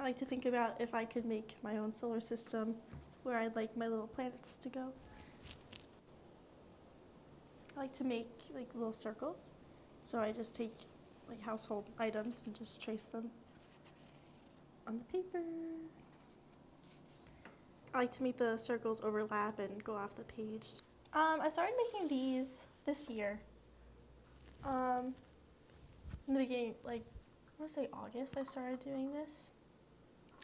like to think about if I could make my own solar system where I'd like my little planets to go. I like to make like little circles. So I just take like household items and just trace them on the paper. I like to make the circles overlap and go off the page. I started making these this year. In the beginning, like, I want to say August, I started doing this.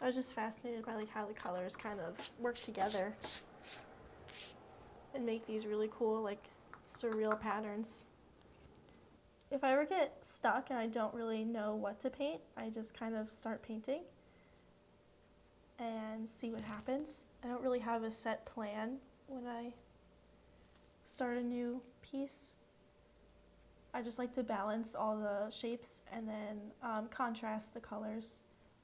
I was just fascinated by like how the colors kind of work together and make these really cool, like, surreal patterns. If I ever get stuck and I don't really know what to paint, I just kind of start painting and see what happens. I don't really have a set plan when I start a new piece. I just like to balance all the shapes and then contrast the colors.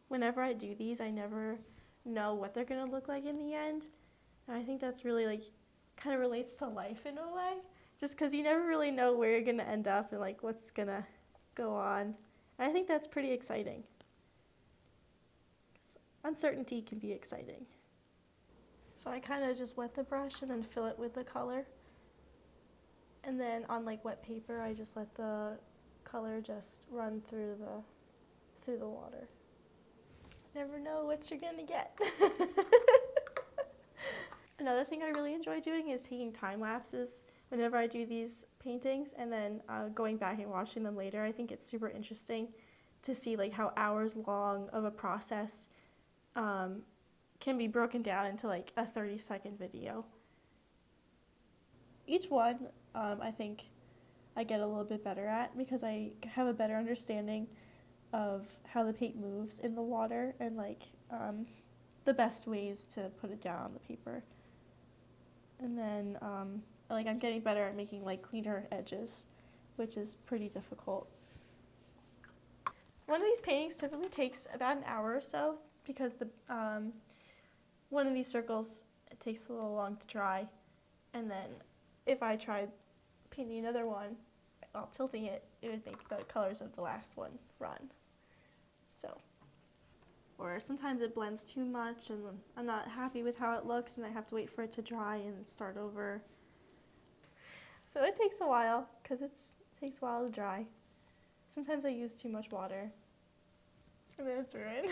Whenever I do these, I never know what they're gonna look like in the end. And I think that's really like, kind of relates to life in a way. Just because you never really know where you're gonna end up and like what's gonna go on. And I think that's pretty exciting. Uncertainty can be exciting. So I kind of just wet the brush and then fill it with the color. And then on like wet paper, I just let the color just run through the water. Never know what you're gonna get. Another thing I really enjoy doing is taking time lapses whenever I do these paintings and then going back and watching them later. I think it's super interesting to see like how hours long of a process can be broken down into like a 30-second video. Each one I think I get a little bit better at because I have a better understanding of how the paint moves in the water and like the best ways to put it down on the paper. And then like I'm getting better at making like cleaner edges, which is pretty difficult. One of these paintings typically takes about an hour or so because the one of these circles, it takes a little long to dry, and then if I tried painting another one while tilting it, it would make the colors of the last one run. So, or sometimes it blends too much and I'm not happy with how it looks and I have to wait for it to dry and start over. So it takes a while because it takes a while to dry. Sometimes I use too much water and then it's ruined.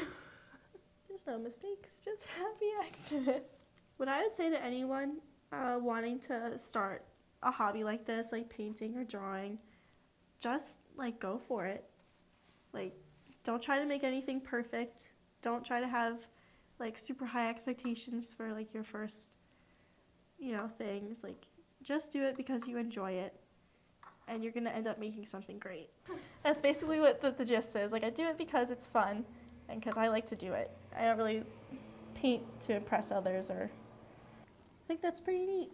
There's no mistakes, just happy accidents. What I would say to anyone wanting to start a hobby like this, like painting or drawing, just like go for it. Like, don't try to make anything perfect. Don't try to have like super high expectations for like your first, things. Like, just do it because you enjoy it and you're gonna end up making something great. That's basically what the gist is. Like, I do it because it's fun and because I like to do it. I don't really paint to impress others, or I think that's pretty neat.